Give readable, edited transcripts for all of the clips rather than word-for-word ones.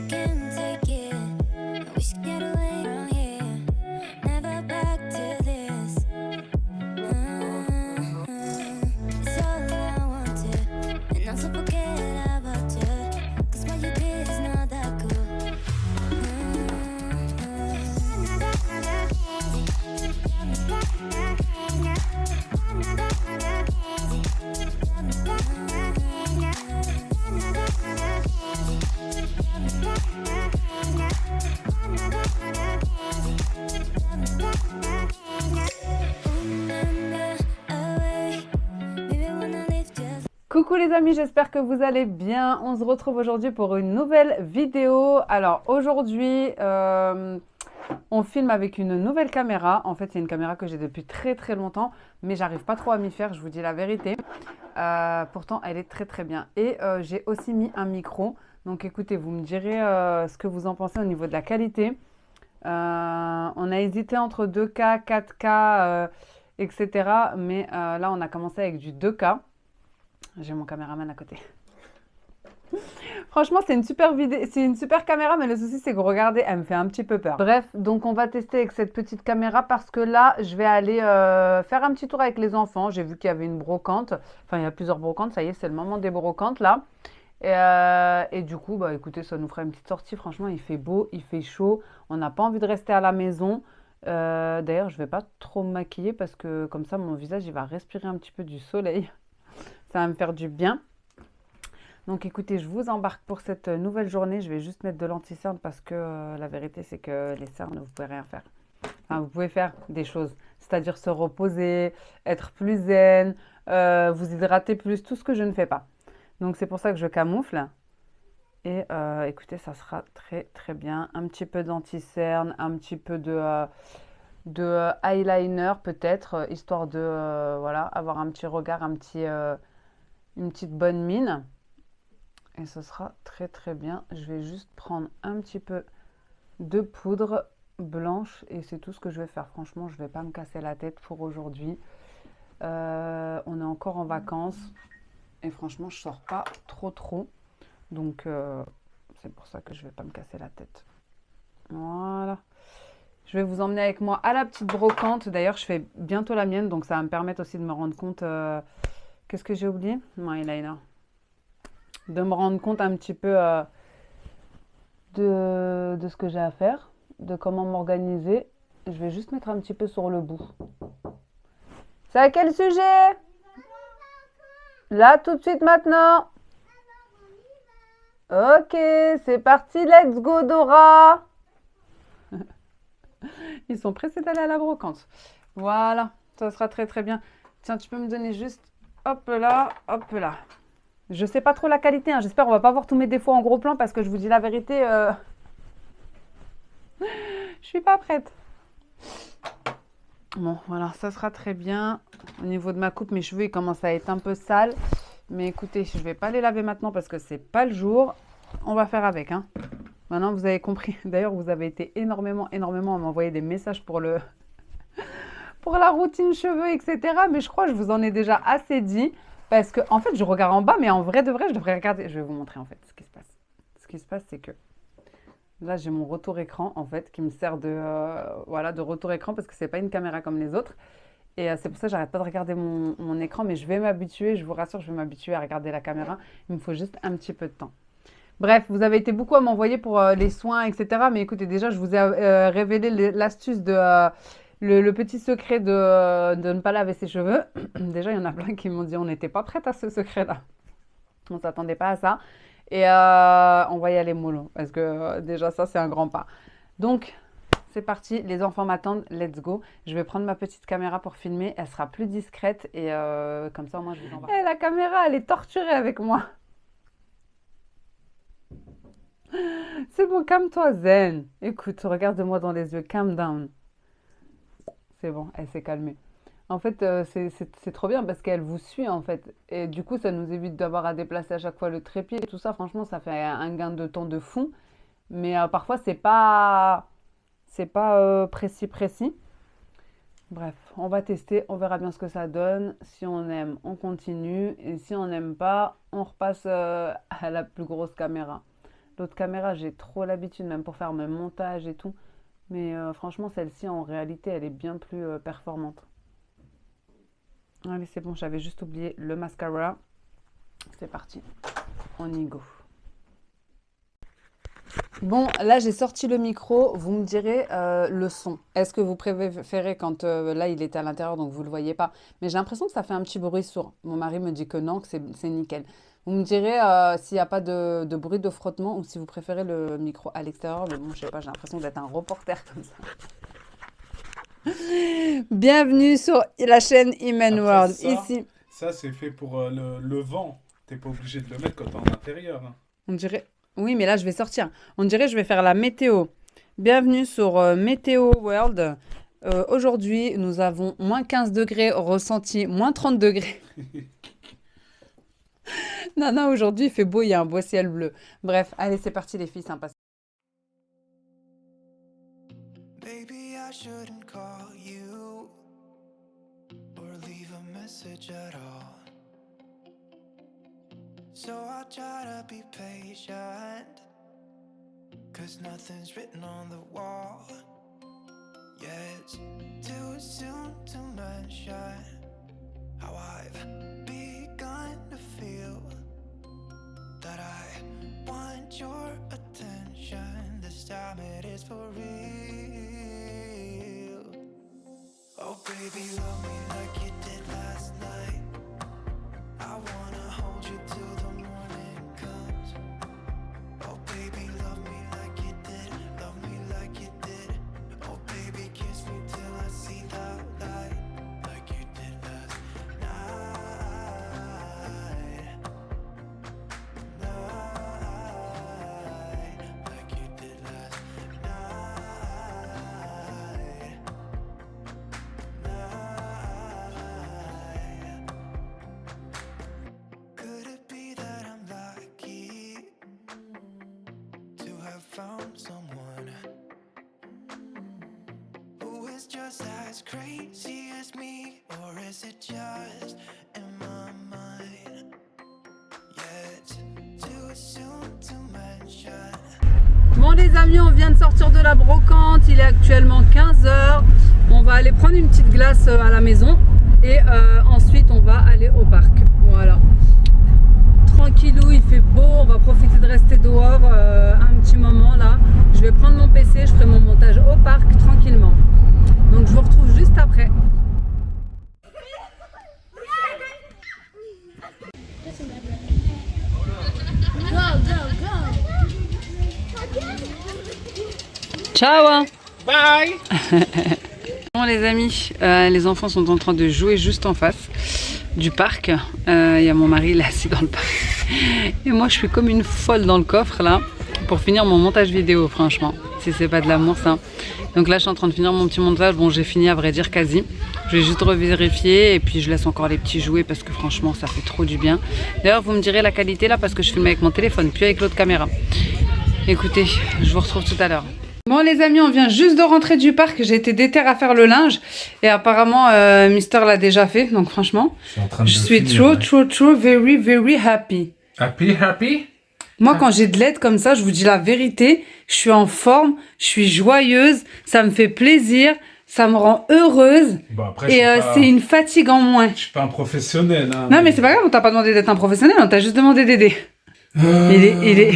Can't take it. I wish you get away from here. Never back to this. It's all I wanted, and also forget about you. 'Cause what you did is not that cool. Coucou les amis, j'espère que vous allez bien. On se retrouve aujourd'hui pour une nouvelle vidéo. Alors aujourd'hui, on filme avec une nouvelle caméra. En fait, c'est une caméra que j'ai depuis très très longtemps, mais j'arrive pas trop à m'y faire, je vous dis la vérité. Pourtant, elle est très très bien. Et j'ai aussi mis un micro. Donc écoutez, vous me direz ce que vous en pensez au niveau de la qualité. On a hésité entre 2K, 4K, etc. Mais là, on a commencé avec du 2K. J'ai mon caméraman à côté. Franchement, c'est une super vidéo, c'est une super caméra, mais le souci, c'est que regardez, elle me fait un petit peu peur. Bref, donc on va tester avec cette petite caméra parce que là, je vais aller faire un petit tour avec les enfants. J'ai vu qu'il y avait une brocante. Enfin, il y a plusieurs brocantes. Ça y est, c'est le moment des brocantes, là. Et du coup, bah, écoutez, ça nous fera une petite sortie. Franchement, il fait beau, il fait chaud. On n'a pas envie de rester à la maison. D'ailleurs, je ne vais pas trop me maquiller parce que comme ça, mon visage, il va respirer un petit peu du soleil. Ça va me faire du bien. Donc écoutez, je vous embarque pour cette nouvelle journée. Je vais juste mettre de l'anti-cerne parce que la vérité, c'est que les cernes, vous pouvez rien faire. Enfin, vous pouvez faire des choses, c'est-à-dire se reposer, être plus zen, vous hydrater plus, tout ce que je ne fais pas. Donc c'est pour ça que je camoufle. Et écoutez, ça sera très très bien. Un petit peu d'anti-cerne, un petit peu de eyeliner peut-être, histoire de voilà, avoir un petit regard, une petite bonne mine. Et ce sera très très bien. Je vais juste prendre un petit peu de poudre blanche et c'est tout ce que je vais faire. Franchement, je ne vais pas me casser la tête pour aujourd'hui. On est encore en vacances et franchement, je ne sors pas trop. Donc, c'est pour ça que je ne vais pas me casser la tête. Voilà. Je vais vous emmener avec moi à la petite brocante. D'ailleurs, je fais bientôt la mienne, donc ça va me permettre aussi de me rendre compte... Qu'est-ce que j'ai oublié? Mon eyeliner. De me rendre compte un petit peu de ce que j'ai à faire, de comment m'organiser. Je vais juste mettre un petit peu sur le bout. C'est à quel sujet? Là, tout de suite, maintenant. Ok, c'est parti, let's go, Dora. Ils sont pressés d'aller à la brocante. Voilà, ça sera très très bien. Tiens, tu peux me donner juste, hop là, hop là. Je sais pas trop la qualité, hein. J'espère qu'on va pas voir tous mes défauts en gros plan parce que je vous dis la vérité, je suis pas prête. Bon, voilà, ça sera très bien. Au niveau de ma coupe, mes cheveux, ils commencent à être un peu sales. Mais écoutez, je vais pas les laver maintenant parce que c'est pas le jour. On va faire avec, hein. Maintenant, vous avez compris. D'ailleurs, vous avez été énormément à m'envoyer des messages pour pour la routine cheveux, etc. Mais je crois que je vous en ai déjà assez dit. Parce que, en fait, je regarde en bas, mais en vrai de vrai, je devrais regarder. Je vais vous montrer, en fait, ce qui se passe. Ce qui se passe, c'est que là, j'ai mon retour écran, en fait, qui me sert voilà, de retour écran parce que c'est pas une caméra comme les autres. Et c'est pour ça que j'arrête pas de regarder mon écran, mais je vais m'habituer, je vous rassure, je vais m'habituer à regarder la caméra. Il me faut juste un petit peu de temps. Bref, vous avez été beaucoup à m'envoyer pour les soins, etc. Mais écoutez, déjà, je vous ai révélé l'astuce le petit secret de ne pas laver ses cheveux. Déjà, il y en a plein qui m'ont dit on n'était pas prête à ce secret-là. On ne s'attendait pas à ça. Et on va y aller mollo. Parce que déjà, ça, c'est un grand pas. Donc, c'est parti. Les enfants m'attendent. Let's go. Je vais prendre ma petite caméra pour filmer. Elle sera plus discrète. Et comme ça, moi, je vous envoie. Eh, la caméra, elle est torturée avec moi. C'est bon, calme-toi, zen. Écoute, regarde-moi dans les yeux. Calm down. C'est bon, elle s'est calmée. En fait, c'est trop bien parce qu'elle vous suit en fait. Et du coup, ça nous évite d'avoir à déplacer à chaque fois le trépied et tout ça. Franchement, ça fait un gain de temps de fou. Mais parfois, c'est pas précis. Bref, on va tester, on verra bien ce que ça donne. Si on aime, on continue. Et si on n'aime pas, on repasse à la plus grosse caméra. L'autre caméra, j'ai trop l'habitude, même pour faire mes montages et tout. Mais franchement, celle-ci, en réalité, elle est bien plus performante. Allez, c'est bon, j'avais juste oublié le mascara. C'est parti, on y go. Bon, là, j'ai sorti le micro. Vous me direz le son. Est-ce que vous préférez quand là, il était à l'intérieur, donc vous ne le voyez pas. Mais j'ai l'impression que ça fait un petit bruit sourd. Mon mari me dit que non, que c'est nickel. Vous me direz s'il n'y a pas de bruit de frottement ou si vous préférez le micro à l'extérieur. Mais bon, je sais pas, j'ai l'impression d'être un reporter comme ça. Bienvenue sur la chaîne Imen World. Ici, Ça, c'est fait pour le vent. T'es pas obligé de le mettre quand t'es en intérieur. Hein. on dirait... Oui, mais là, je vais sortir. On dirait que je vais faire la météo. Bienvenue sur Météo World. Aujourd'hui, nous avons moins 15 degrés, ressenti moins 30 degrés. Non, aujourd'hui, il fait beau, il y a un beau ciel bleu. Bref, allez, c'est parti les filles, sympa. Maybe I shouldn't call you or leave a message at all. So I'll try to be patient, 'cause nothing's written on the wall. Yeah, it's too soon to mention how I've begun to feel that I want your attention. This time it is for real. Oh baby, love me like you did last night. I wanna hold you till the morning comes. Oh baby, love me like you did. Love me like you did. Oh baby, kiss me till I see the light. Like you did last night. Like you did last night. Could it be that I'm lucky to have found someone who is just as crazy as me? Or is it just in my mind? Yeah, it's too soon to mention. Bon les amis, on vient de sortir de la brocante. Il est actuellement 15 h. On va aller prendre une petite glace à la maison. Et ensuite, on va aller au parc. Voilà. Tranquillou, il fait beau, on va profiter de rester dehors un petit moment là. Je vais prendre mon PC, je ferai mon montage au parc tranquillement. Donc je vous retrouve juste après. Ciao hein. Bye. Bon les amis, les enfants sont en train de jouer juste en face du parc. Il y a mon mari là assis dans le parc. Et moi je suis comme une folle dans le coffre là pour finir mon montage vidéo franchement. Si c'est pas de l'amour ça. Donc là je suis en train de finir mon petit montage. Bon j'ai fini à vrai dire quasi. Je vais juste revérifier et puis je laisse encore les petits jouer parce que franchement ça fait trop du bien. D'ailleurs vous me direz la qualité là parce que je filme avec mon téléphone puis avec l'autre caméra. Écoutez, je vous retrouve tout à l'heure. Bon les amis, on vient juste de rentrer du parc. J'ai été déter à faire le linge et apparemment Mister l'a déjà fait. Donc franchement, je suis trop very happy. Happy? Moi quand j'ai de l'aide comme ça, je vous dis la vérité, je suis en forme, je suis joyeuse, ça me fait plaisir, ça me rend heureuse Bon, après, et c'est une fatigue en moins. Je suis pas un professionnel. Hein, Non mais c'est pas grave, on t'a pas demandé d'être un professionnel, on t'a juste demandé d'aider. Il est...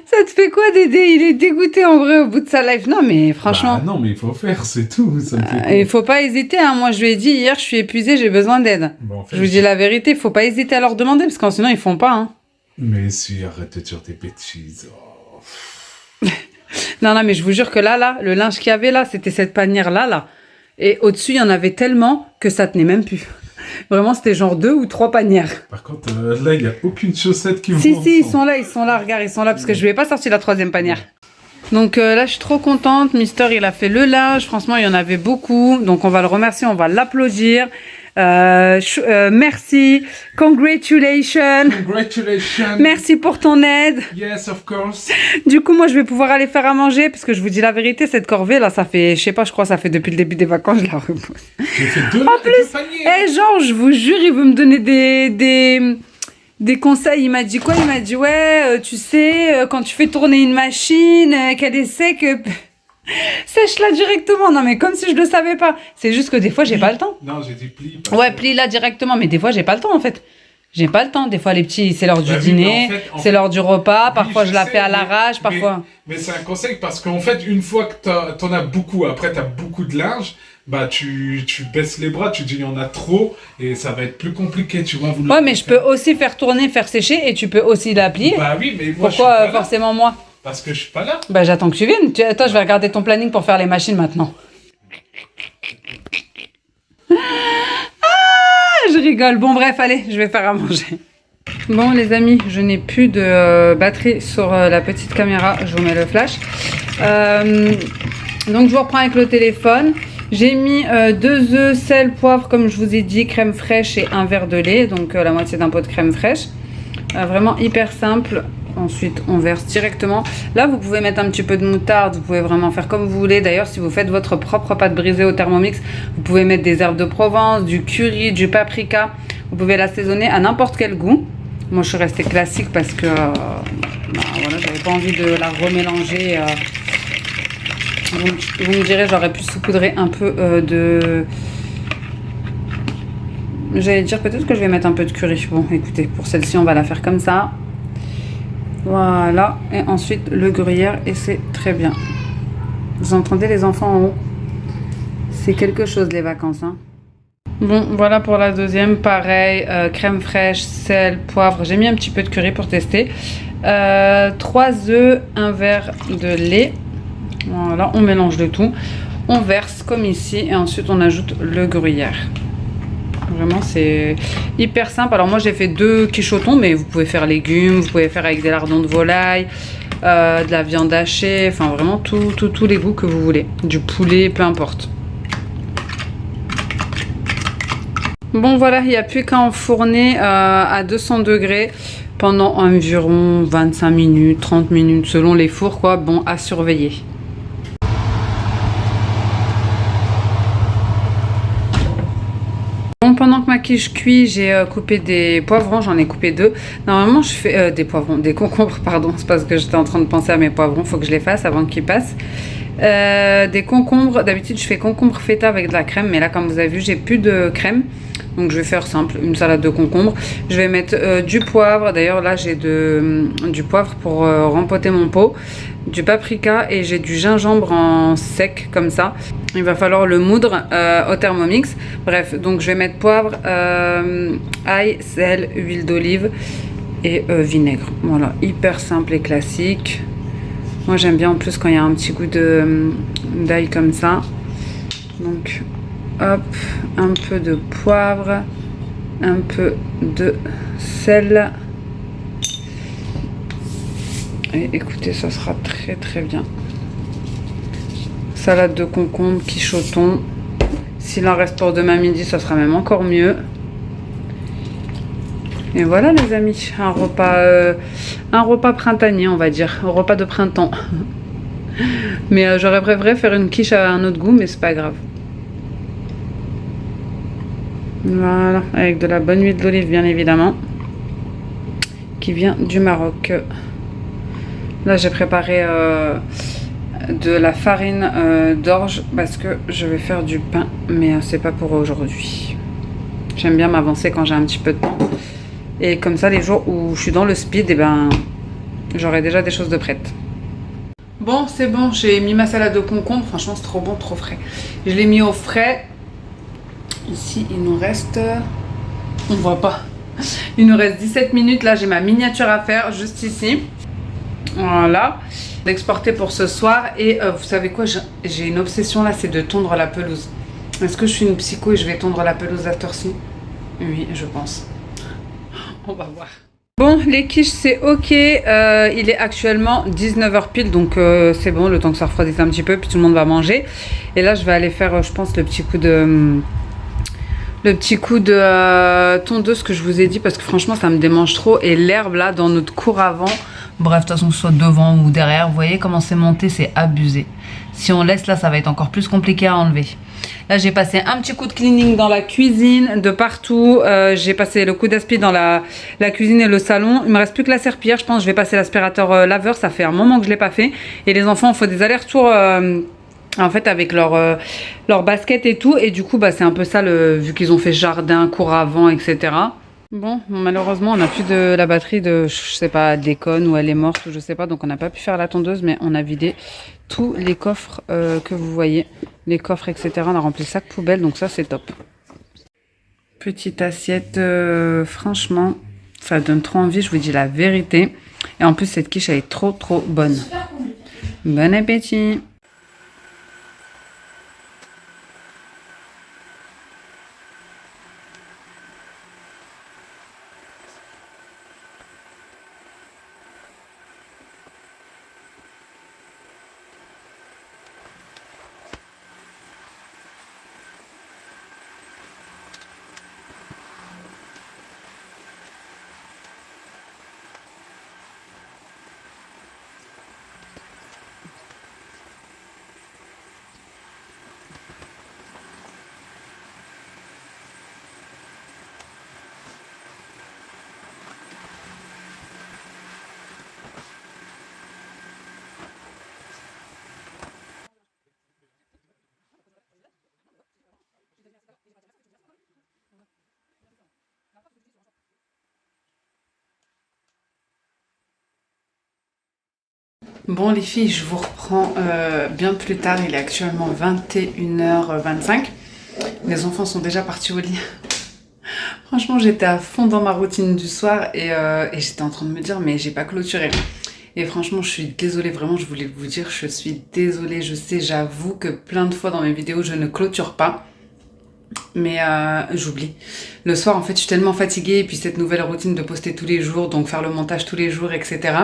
Ça te fait quoi d'aider? Il est dégoûté en vrai au bout de sa life. Non mais franchement... Bah, non mais il faut faire, c'est tout. Ça me fait il faut pas hésiter. Hein. Moi je lui ai dit hier, je suis épuisée, j'ai besoin d'aide. Bon, en fait, je vous dis la vérité, il faut pas hésiter à leur demander parce que sinon ils font pas. Hein. Mais si, arrête de dire tes bêtises. Oh. Non mais je vous jure que là, le linge qu'il y avait là, c'était cette panière là. Et au-dessus, il y en avait tellement que ça tenait même plus. Vraiment, c'était genre 2 ou 3 panières. Par contre, là, il n'y a aucune chaussette qui vont Si, ils ensemble. sont là, regarde, ils sont là parce que je lui ai pas sorti la 3e panière. Donc là, je suis trop contente. Mister, il a fait le linge. Franchement, il y en avait beaucoup. Donc, on va le remercier, on va l'applaudir. Merci. Congratulations. Congratulations. Merci pour ton aide. Yes, of course. Du coup, moi, je vais pouvoir aller faire à manger parce que je vous dis la vérité, cette corvée là, ça fait, je sais pas, je crois, ça fait depuis le début des vacances, je la repousse. J'ai fait deux paniers. Eh, genre, je vous jure, il veut me donner des conseils. Il m'a dit quoi? Il m'a dit, ouais, tu sais, quand tu fais tourner une machine, qu'elle est sec, sèche-la directement. Non, mais comme si je le savais pas. C'est juste que des fois, j'ai pas le temps. Non, j'ai dit plie. Ouais, plie-la directement. Mais des fois, j'ai pas le temps, en fait. J'ai pas le temps. Des fois, les petits, c'est l'heure du Bah oui, dîner, mais en fait- c'est l'heure du repas. Oui, Parfois, je la sais, fais à l'arrache, parfois. Mais c'est un conseil parce qu'en fait, une fois que t'en as beaucoup, après t'as beaucoup de linge, bah tu baisses les bras, tu dis il y en a trop et ça va être plus compliqué, tu vois. Ouais, mais je peux aussi faire tourner, faire sécher et tu peux aussi la plier. Bah oui, mais moi Pourquoi je suis pas là. forcément moi? Parce que je suis pas là. Bah j'attends que tu viennes. Attends, je vais regarder ton planning pour faire les machines maintenant. Ah, je rigole. Bon bref, allez, je vais faire à manger. Bon les amis, je n'ai plus de batterie sur la petite caméra. Je vous mets le flash. Donc je vous reprends avec le téléphone. J'ai mis 2 œufs, sel, poivre, comme je vous ai dit, crème fraîche et un verre de lait. Donc la moitié d'un pot de crème fraîche. Vraiment hyper simple. Ensuite, on verse directement. Là, vous pouvez mettre un petit peu de moutarde. Vous pouvez vraiment faire comme vous voulez. D'ailleurs, si vous faites votre propre pâte brisée au Thermomix, vous pouvez mettre des herbes de Provence, du curry, du paprika. Vous pouvez l'assaisonner à n'importe quel goût. Moi, je suis restée classique parce que voilà, j'avais pas envie de la remélanger. Vous me direz, j'aurais pu saupoudrer un peu de... J'allais dire peut-être que je vais mettre un peu de curry. Bon, écoutez, pour celle-ci, on va la faire comme ça. Voilà, et ensuite le gruyère et c'est très bien. Vous entendez les enfants en haut? C'est quelque chose les vacances, hein. Bon, voilà pour la deuxième, pareil, crème fraîche, sel, poivre. J'ai mis un petit peu de curry pour tester. 3 œufs, un verre de lait. Voilà, on mélange le tout. On verse comme ici et ensuite on ajoute le gruyère. Vraiment, c'est hyper simple. Alors moi, j'ai fait 2 quichotons, mais vous pouvez faire légumes, vous pouvez faire avec des lardons de volaille, de la viande hachée, enfin vraiment tous les goûts que vous voulez. Du poulet, peu importe. Bon voilà, il n'y a plus qu'à enfourner à 200 degrés pendant environ 25 minutes, 30 minutes, selon les fours, quoi. Bon, à surveiller. Bon, pendant que ma quiche cuit, j'ai coupé des poivrons, j'en ai coupé 2. Normalement, je fais des poivrons, des concombres, pardon. C'est parce que j'étais en train de penser à mes poivrons, faut que je les fasse avant qu'ils passent. Des concombres, d'habitude je fais concombre feta avec de la crème, mais là comme vous avez vu, j'ai plus de crème. Donc je vais faire simple, une salade de concombre. Je vais mettre du poivre, d'ailleurs là j'ai du poivre pour rempoter mon pot, du paprika et j'ai du gingembre en sec comme ça. Il va falloir le moudre au Thermomix. Bref, donc je vais mettre poivre, ail, sel, huile d'olive et vinaigre. Voilà, hyper simple et classique. Moi j'aime bien en plus quand il y a un petit goût d'ail comme ça. Donc hop, un peu de poivre, un peu de sel. Et écoutez, ça sera très très bien. Salade de concombre, quichoton. S'il en reste pour demain midi, ça sera même encore mieux. Et voilà les amis, un repas printanier on va dire, un repas de printemps. Mais j'aurais préféré faire une quiche à un autre goût, mais c'est pas grave. Voilà, avec de la bonne huile d'olive bien évidemment, qui vient du Maroc. Là j'ai préparé de la farine d'orge parce que je vais faire du pain, mais c'est pas pour aujourd'hui. J'aime bien m'avancer quand j'ai un petit peu de temps. Et comme ça, les jours où je suis dans le speed, et ben, j'aurai déjà des choses de prêtes. Bon, c'est bon, j'ai mis ma salade de concombre. Franchement, c'est trop bon, trop frais. Je l'ai mis au frais. Ici, il nous reste... On voit pas. Il nous reste 17 minutes. Là, j'ai ma miniature à faire juste ici. Voilà. D'exporter pour ce soir. Et vous savez quoi, j'ai une obsession là, c'est de tondre la pelouse. Est-ce que je suis une psycho et je vais tondre la pelouse à cette heure-ci? Oui, je pense. On va voir. Bon, les quiches c'est ok, il est actuellement 19h pile, donc c'est bon, le temps que ça refroidisse un petit peu, puis tout le monde va manger. Et là je vais aller faire, je pense, le petit coup le petit coup de tondeuse que je vous ai dit parce que franchement ça me démange trop. Et l'herbe là dans notre cour avant, bref de toute façon que ce soit devant ou derrière, vous voyez comment c'est monté, c'est abusé. Si on laisse là ça va être encore plus compliqué à enlever. Là j'ai passé un petit coup de cleaning dans la cuisine, de partout. J'ai passé le coup d'aspi dans la cuisine et le salon. Il me reste plus que la serpillière, je pense que je vais passer l'aspirateur laveur, ça fait un moment que je l'ai pas fait. Et les enfants, il faut des allers-retours en fait avec leur basket et tout. Et du coup bah c'est un peu ça vu qu'ils ont fait jardin, cour avant, etc. Bon, malheureusement on n'a plus de la batterie de, je sais pas, d'Econ ou elle est morte ou je sais pas. Donc on n'a pas pu faire la tondeuse, mais on a vidé tous les coffres que vous voyez. Les coffres, etc. On a rempli 5 poubelles, donc ça c'est top. Petite assiette, franchement, ça donne trop envie, je vous dis la vérité. Et en plus cette quiche elle est trop bonne. Bon appétit! Bon les filles, je vous reprends bien plus tard, il est actuellement 21h25. Les enfants sont déjà partis au lit. Franchement j'étais à fond dans ma routine du soir et j'étais en train de me dire mais j'ai pas clôturé. Et franchement je suis désolée, vraiment je voulais vous dire, je suis désolée, je sais, j'avoue que plein de fois dans mes vidéos je ne clôture pas. Mais j'oublie. Le soir en fait je suis tellement fatiguée et puis cette nouvelle routine de poster tous les jours, donc faire le montage tous les jours, etc.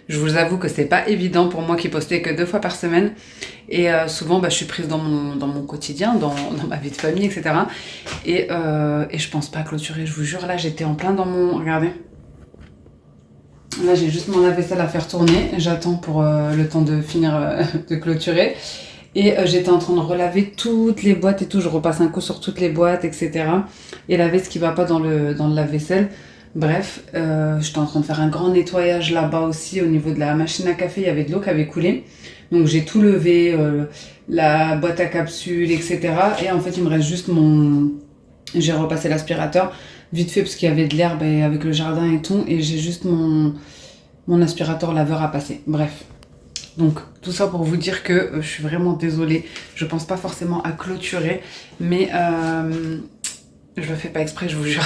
Je vous avoue que c'est pas évident pour moi qui postais que 2 fois par semaine. Et souvent, je suis prise dans mon quotidien, dans ma vie de famille, etc. Et je pense pas clôturer, je vous jure. Là, j'étais en plein dans mon... Regardez. Là, j'ai juste mon lave-vaisselle à faire tourner. J'attends pour le temps de finir de clôturer. Et j'étais en train de relaver toutes les boîtes et tout. Je repasse un coup sur toutes les boîtes, etc. Et laver ce qui va pas dans le lave-vaisselle. Bref, j'étais en train de faire un grand nettoyage là-bas aussi au niveau de la machine à café, il y avait de l'eau qui avait coulé. Donc j'ai tout levé, la boîte à capsules, etc. Et en fait il me reste juste j'ai repassé l'aspirateur, vite fait parce qu'il y avait de l'herbe avec le jardin et tout. Et j'ai juste mon aspirateur laveur à passer, bref. Donc tout ça pour vous dire que je suis vraiment désolée. Je pense pas forcément à clôturer, mais je le fais pas exprès, je vous jure.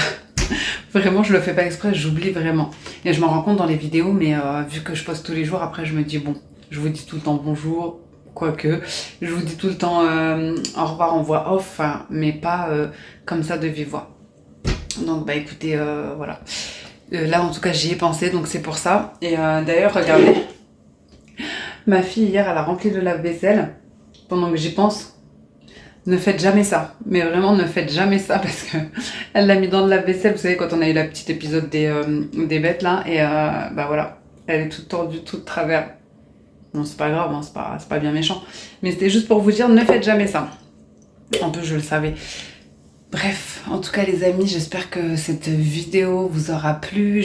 Vraiment, je le fais pas exprès, j'oublie vraiment. Et je m'en rends compte dans les vidéos, mais vu que je poste tous les jours, après je me dis bon, je vous dis tout le temps bonjour, quoique, je vous dis tout le temps au revoir en voix off, hein, mais pas comme ça de vive voix. Donc écoutez, voilà. Là en tout cas j'y ai pensé, donc c'est pour ça. Et d'ailleurs, regardez, ma fille hier elle a rempli le lave-vaisselle pendant que j'y pense. Ne faites jamais ça, mais vraiment ne faites jamais ça parce que elle l'a mis dans le lave-vaisselle, vous savez quand on a eu le petit épisode des bêtes là, et voilà, elle est toute tordue, toute de travers. Non c'est pas grave, hein, c'est pas bien méchant, mais c'était juste pour vous dire ne faites jamais ça. En plus je le savais. Bref, en tout cas les amis, j'espère que cette vidéo vous aura plu.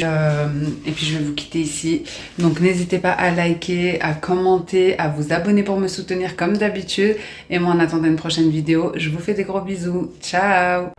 Et puis je vais vous quitter ici. Donc n'hésitez pas à liker, à commenter, à vous abonner pour me soutenir comme d'habitude. Et moi en attendant une prochaine vidéo, je vous fais des gros bisous. Ciao!